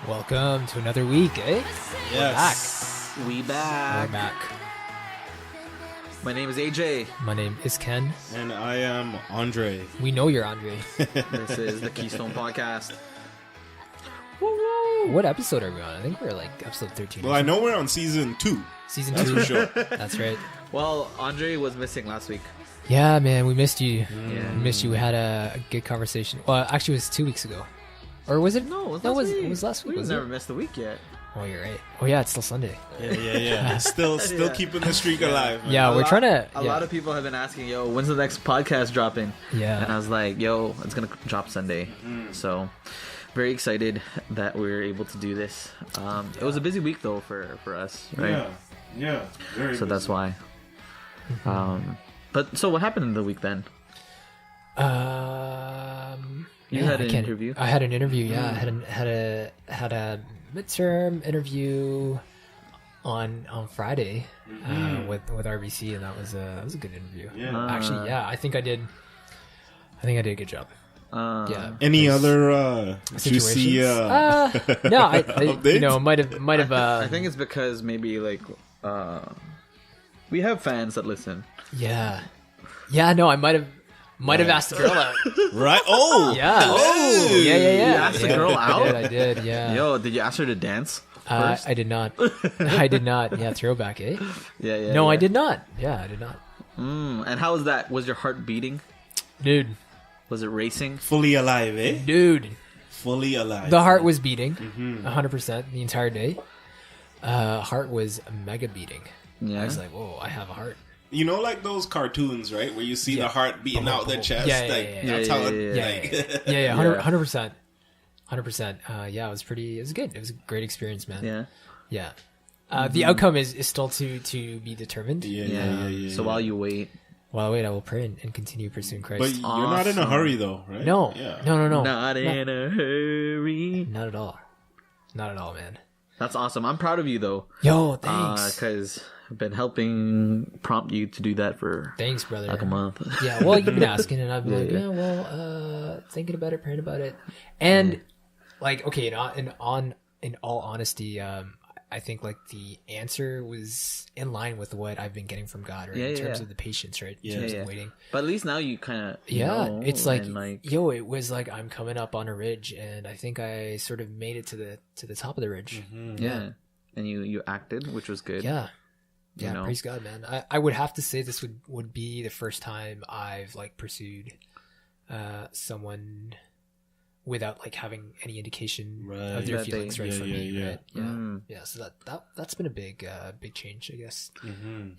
Welcome to another week, eh? Yes. We back. We're back. My name is AJ. My name is Ken. And I am Andre. We know you're Andre. This is the Keystone Podcast. What episode are we on? I think we're like episode 13. Well, I know we're on season 2. Season That's 2. for sure. That's right. Well, Andre was missing last week. Yeah, man, we missed you. Yeah. We missed you. We had a good conversation. Well, actually, it was 2 weeks ago. Or was it? No, it was No, last week. it was last week. We Was never it? missed a week yet. Oh, you're right. Oh, yeah, it's still Sunday. Yeah. Still Yeah. keeping the streak alive. Man. Yeah, we're trying to. A lot of people have been asking, yo, when's the next podcast dropping? Yeah. And I was like, yo, it's going to drop Sunday. So, very excited that we were able to do this. It was a busy week, though, for us, right? Yeah. Very So that's busy. why. But so what happened in the week then? You had an interview? I had an interview. Yeah, I had a midterm interview on Friday with RBC, and that was a good interview. Yeah. Actually, yeah, I think I did a good job. Yeah. Any other juicy No, I updates? might have. I think it's because maybe like we have fans that listen. Yeah. No, I might have asked the girl out. Right? Oh! Yeah. Oh! Yeah. You asked the girl out? I did. Yeah. Yo, did you ask her to dance first? I did not. Yeah, throwback, eh? Yeah. No, I did not. Yeah, I did not. And how was that? Was your heart beating? Dude. Was it racing? Fully alive, eh? Dude. Fully alive. The heart was beating 100% the entire day. Heart was mega beating. Yeah. I was like, whoa, I have a heart. You know, like those cartoons, right? Where you see the heart beating out the chest. Yeah, That's how it... Yeah, 100%. 100%. Yeah, it was good. It was a great experience, man. Yeah. The outcome is still to be determined. Yeah. So while you wait. While I wait, I will pray and continue pursuing Christ. But you're not in a hurry, though, right? No. Yeah. No. Not in a hurry. Not at all. Not at all, man. That's awesome. I'm proud of you, though. Yo, thanks. Because I've been helping prompt you to do that for Thanks, brother. like a month. Yeah, well, you've been asking, and I've been thinking about it, praying about it. And, like, okay, in all honesty, I think, like, the answer was in line with what I've been getting from God, right? In terms of the patience, right? In terms of waiting. But at least now you kind of it's like, yo, it was like I'm coming up on a ridge, and I think I sort of made it to the top of the ridge. Yeah. And you acted, which was good. Yeah. You know? Praise God, man. I would have to say this would be the first time I've like pursued someone without like having any indication of their feelings right from me. Right? Yeah. So that's been a big change, I guess.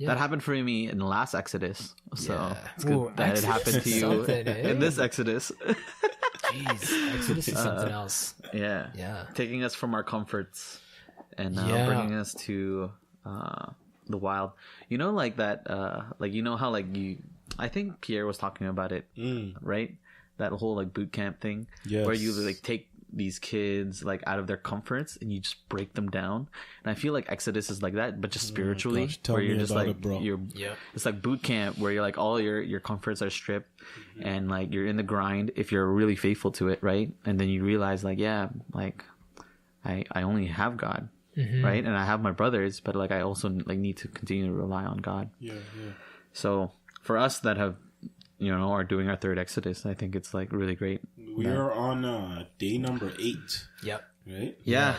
That happened for me in the last Exodus. So it's good Ooh, that it happened to you in this Exodus. Jeez, Exodus is something else. Yeah. Taking us from our comforts and bringing us to the wild. You know, like that, like, you know how, like, I think Pierre was talking about it, right? That whole, like, boot camp thing. Yes. Where you, like, take these kids, like, out of their comforts and you just break them down. And I feel like Exodus is like that, but just spiritually. Gosh, tell where me you're just about like, it, bro. It's like boot camp where you're like, all your comforts are stripped and, like, you're in the grind if you're really faithful to it, right? And then you realize, like, yeah, like, I only have God. Right, and I have my brothers, but like I also like need to continue to rely on God. Yeah. So for us that have, are doing our third Exodus, I think it's like really great. We are on day number 8. Yep. Right? Yeah.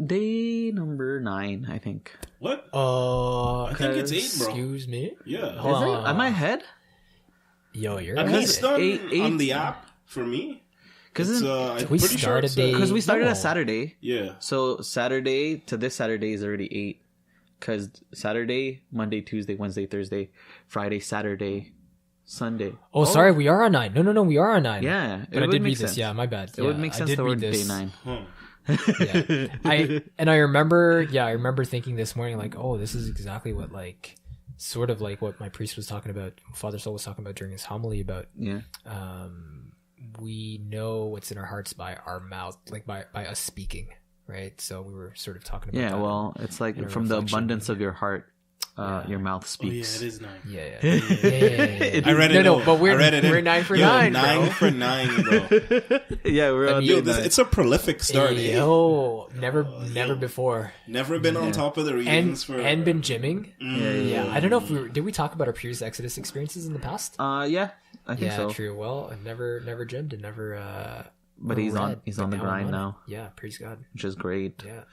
Day number 9, I think. What? I think it's 8, bro. Excuse me. Yeah. Is it? Am I ahead? Yo, you're At right. least on eight. the app for me. Because I'm we pretty sure started it's, we started a Saturday. Yeah. So Saturday to this Saturday is already 8. Because Saturday, Monday, Tuesday, Wednesday, Thursday, Friday, Saturday, Sunday. Oh, sorry, we are on 9. No, we are on 9. Yeah. But I did read this. Yeah, my bad. It would make sense that we're day 9. I remember thinking this morning, like, oh, this is exactly what, like, sort of like what my priest was talking about, Father Soul was talking about during his homily about, we know what's in our hearts by our mouth, like by us speaking, right? So we were sort of talking about that. Well, it's like from the abundance of your heart, your mouth Oh yeah, speaks. it is 9. Yeah. I read it. No, but I read it. we're 9 for 9, bro. 9 for 9, bro. Yeah, we're on. Yo, it's a prolific start. Yo, never before. Never been on top of the And readings for. been gymming. Yeah. I don't know if did we talk about our previous Exodus experiences in the past? Yeah, I think Yeah, so. true. Well, I've never gymmed and never. But he's on read, the but grind I'm on it. now, Yeah, praise God. which is great. Yeah.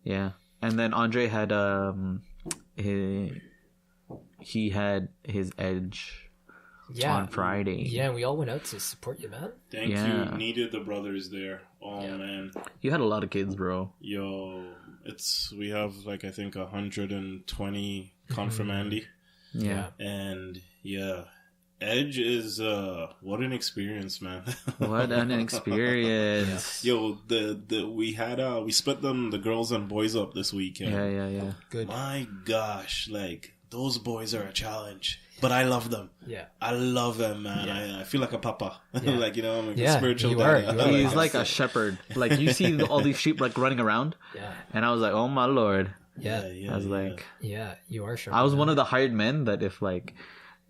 Yeah, and then Andre had he had his edge on Friday. Yeah, and we all went out to support you, man. Thank Yeah. you. Needed the brothers there. Oh man. You had a lot of kids, bro. Yo, we have like I think 120 confirmandi, Yeah. and yeah, Edge is what an experience, man. What an experience. Yo, we split the girls and boys up this weekend. Yeah. Good. My gosh, like those boys are a challenge, but I love them. Yeah. I love them, man. Yeah. I feel like a papa. Yeah. Like, you know, I'm like a Yeah, spiritual you are, daddy. you are. He's like a shepherd. Like you see all these sheep like running around, Yeah. and I was like, oh my lord. Yeah. I was like, Yeah, you are sure. I was one of the hired men that if like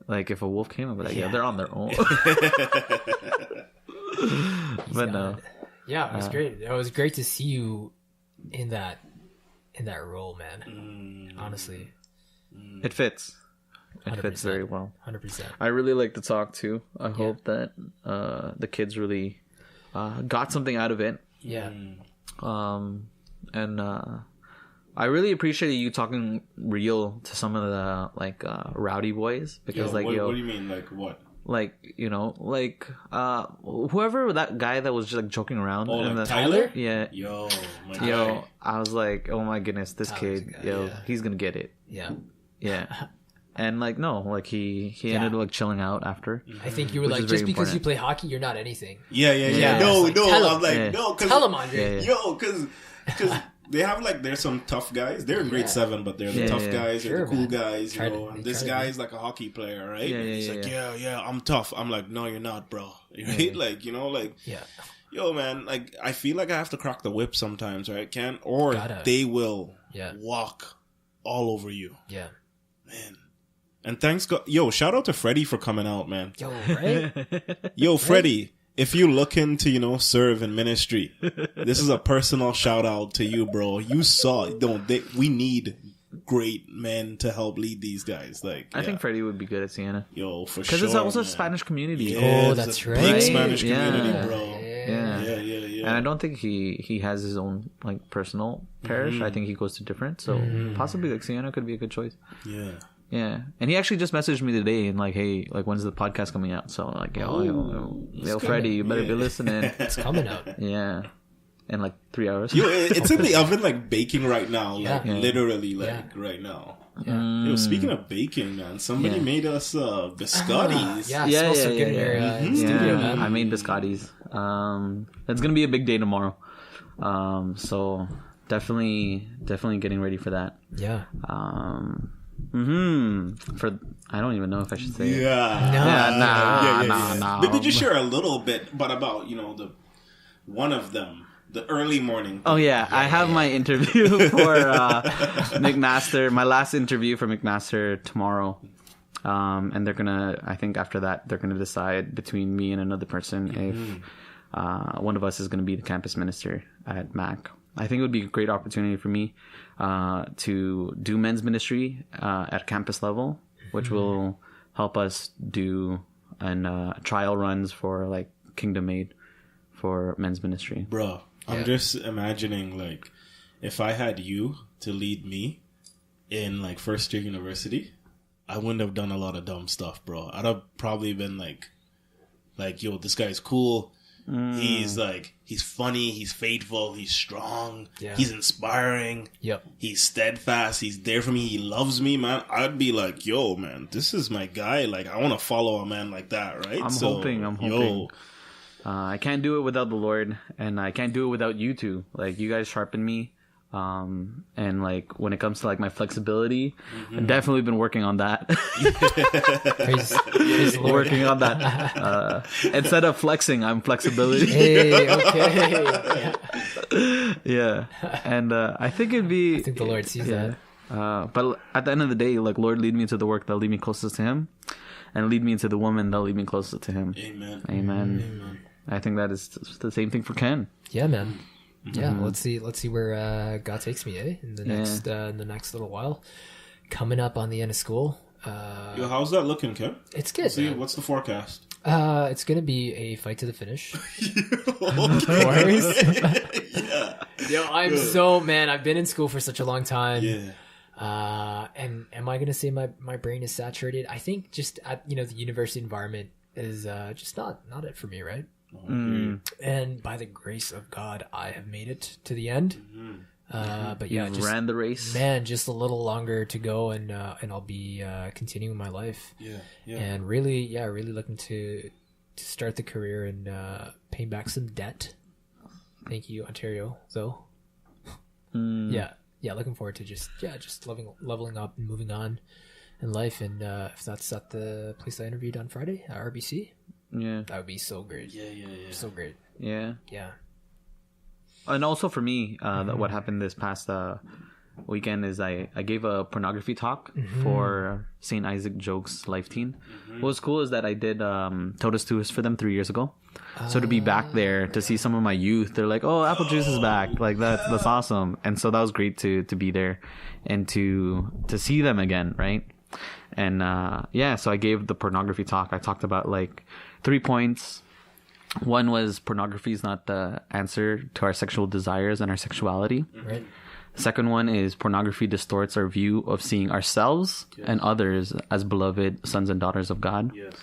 if a wolf came, I'd be like, yeah, they're on their own. But no. Yeah, it was great. It was great to see you in that role, man. Honestly, It fits. It 100%. fits very well. 100%. I really like the talk too. I hope that the kids really got something out of it. Yeah. And I really appreciated you talking real to some of the like rowdy boys because what do you mean? Like what? like you know like whoever that guy that was just like joking around. Oh, and like the, Tyler? Yeah. Yo, my Yo, guy. I was like, oh my goodness, this Tyler's kid, a guy, yeah. he's gonna get it. Yeah. Yeah. And like no, like he ended up like chilling out after. I think you were Which like, is just very because you important. play hockey, you're not anything. Yeah. It's No, like, tell him. I'm like, Yeah. no, cause Tell him, Andre. Yeah. yo, cause they have like there's some tough guys. They're in grade 7, but they're the Yeah, tough yeah. guys. They're Sure, the cool man. guys, you Try to- know. And they this try to guy's like a hockey player, right? Yeah, and he's yeah, like, yeah. yeah, I'm tough. I'm like, no, you're not, bro. Right? Like, you know, like, Yeah. yo, man, like I feel like I have to crack the whip sometimes, right? Or Gotta. they will Yeah. walk all over you, Yeah. man. And thanks God, yo, shout out to Freddie for coming out, man. Yo, right? Yo, Freddie, if you looking to, you know, serve in ministry, this is a personal shout out to you, bro. You saw, we need great men to help lead these guys. Like, I think Freddie would be good at Sienna yo, for sure. because it's also a man. Spanish community. Yeah, Oh, it's that's a right. Big Spanish Yeah. community, bro. Yeah. Yeah. And I don't think he has his own like personal parish. I think he goes to different. So possibly like Sienna could be a good choice. Yeah. Yeah, and he actually just messaged me today and like, hey, like when's the podcast coming out? So like, yo, Freddie, you better be listening. It's coming up. Yeah, in like 3 hours. Yo, it's in the oven like baking right now, like Yeah. literally like Yeah. right now. Yeah. Yo, speaking of baking, man, somebody Yeah. made us biscottis. Yeah, it smells so good in your studio, man. I made biscottis. It's gonna be a big day tomorrow. So definitely getting ready for that. Yeah. For I don't even know if I should say it. Yeah. Yeah, nah. Maybe just share a little bit, but about, you know, one of them, the early morning. Oh yeah, I have my interview for McMaster. My last interview for McMaster tomorrow, and they're gonna. I think after that, they're gonna decide between me and another person if one of us is gonna be the campus minister at Mac. I think it would be a great opportunity for me to do men's ministry at campus level, which will help us do trial runs for like Kingdom Aid for men's ministry. Bro, I'm just imagining, like, if I had you to lead me in, like, first year university, I wouldn't have done a lot of dumb stuff, bro. I'd have probably been like, yo, this guy's cool. He's funny, he's faithful, he's strong, he's inspiring, he's steadfast, he's there for me, he loves me, man. I'd be like, yo, man, this is my guy. Like, I want to follow a man like that, right? I'm hoping. Yo, I can't do it without the Lord, and I can't do it without you two. Like, you guys sharpen me. And like when it comes to like my flexibility, I've definitely been working on that. Praise the Lord. Working on that. Instead of flexing, I'm flexibility. Hey, okay. Yeah. And I think it'd be. I think the Lord sees that. But at the end of the day, like, Lord, lead me to the work that'll lead me closest to Him, and lead me to the woman that'll lead me closest to Him. Amen. Amen. I think that is the same thing for Ken. Yeah, man. Yeah, let's see where God takes me, in the next little while. Coming up on the end of school. Yo, how's that looking, Ken? It's good. See, what's the forecast? It's gonna be a fight to the finish. Yeah. Yo, I've been in school for such a long time. Yeah. And am I gonna say my brain is saturated? I think just at the university environment is just not it for me, right? And by the grace of God, I have made it to the end. But yeah, just ran the race, man. Just a little longer to go, and I'll be continuing my life. Yeah. And really looking to start the career and paying back some debt. Thank you, Ontario. Though, yeah, looking forward to just leveling up and moving on in life. And if that's at the place I interviewed on Friday, at RBC, that would be so great. Yeah, so great. Yeah. And also for me, what happened this past weekend is I gave a pornography talk for St. Isaac Jogues Life Teen. What was cool is that I did Totus Tuus for them 3 years ago. So to be back there, to see some of my youth, they're like, "Oh, Apple Juice is back!" Like that's awesome. And so that was great to be there and to see them again, right? And so I gave the pornography talk. I talked about like 3 points. One was pornography is not the answer to our sexual desires and our sexuality. Right. Second one is pornography distorts our view of seeing ourselves and others as beloved sons and daughters of God. Yes.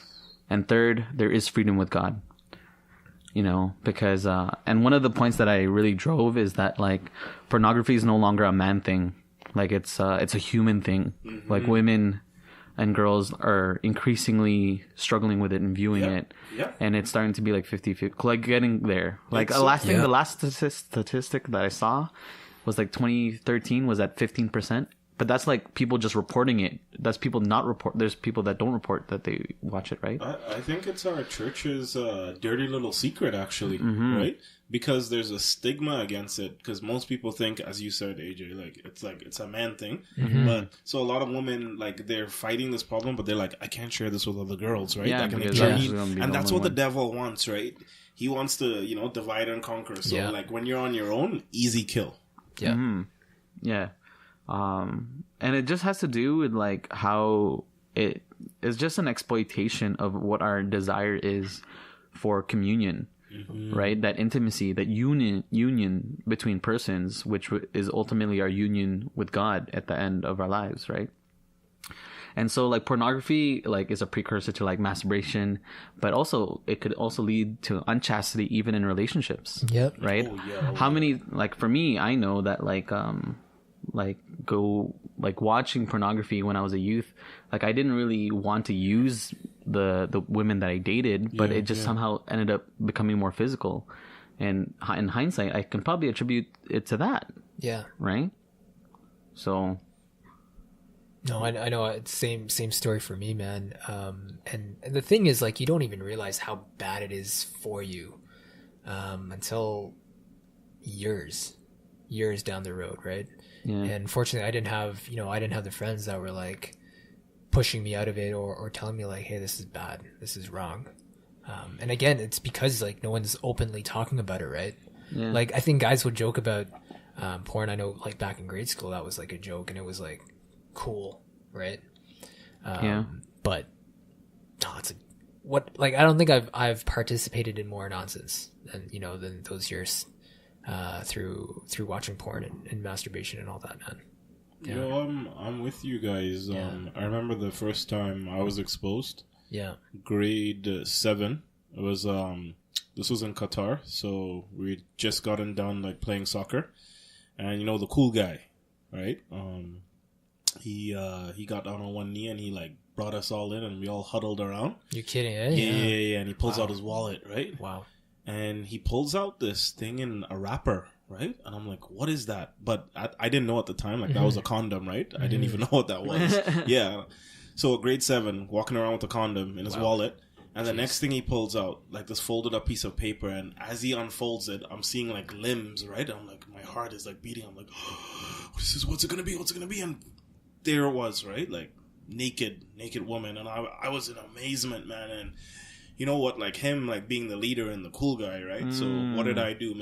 And third, there is freedom with God. Because and one of the points that I really drove is that like pornography is no longer a man thing. Like it's a human thing. Like women and girls are increasingly struggling with it and viewing it. Yep. And it's starting to be like 50-50, like getting there. Like the last statistic that I saw was like 2013 was at 15%. But that's like people just reporting it. That's people not report. There's people that don't report that they watch it, right? I think it's our church's dirty little secret, actually, right? Because there's a stigma against it. Because most people think, as you said, AJ, it's a man thing. But so a lot of women, like, they're fighting this problem, but they're like, I can't share this with other girls, right? Yeah, and that's what the devil wants, right? He wants to, divide and conquer. So like when you're on your own, easy kill. Yeah. Yeah. And it just has to do with like how it is just an exploitation of what our desire is for communion, right? That intimacy, that union between persons, which is ultimately our union with God at the end of our lives, right? And so like pornography like is a precursor to like masturbation, but also it could also lead to unchastity even in relationships. Yep. Right? How many, like for me, I know that like watching pornography when I was a youth, like I didn't really want to use the women that I dated, but it just somehow ended up becoming more physical. And in hindsight, I can probably attribute it to that. Yeah. Right? So no, I know it's same story for me, man. And the thing is, like, you don't even realize how bad it is for you until years down the road, right? Yeah. And fortunately, I didn't have the friends that were like pushing me out of it or telling me like, hey, this is bad, this is wrong. And again, it's because like no one's openly talking about it, right? Yeah. Like I think guys would joke about porn. I know like back in grade school that was like a joke and it was like cool, right? But no, I don't think I've participated in more nonsense than those years through watching porn and masturbation and all that, man. Yeah. I'm with you guys. I remember the first time I was exposed. Yeah. Grade 7. It was this was in Qatar, so we just gotten done like playing soccer, and the cool guy, right? He got down on one knee and he like brought us all in and we all huddled around. You kidding? Eh? Yeah. And he pulls out his wallet, right? Wow. And he pulls out this thing in a wrapper, right? And I'm like, what is that? But I didn't know at the time, like that was a condom, right? I didn't even know what that was. Yeah. So grade 7, walking around with a condom in his wallet. And the next thing he pulls out, like this folded up piece of paper. And as he unfolds it, I'm seeing like limbs, right? I'm like, my heart is like beating. I'm like, oh, what's it going to be? What's it going to be? And there it was, right? Like naked woman, and I was in amazement, man. And you know what? Like him, like being the leader and the cool guy, right? So what did I do, man?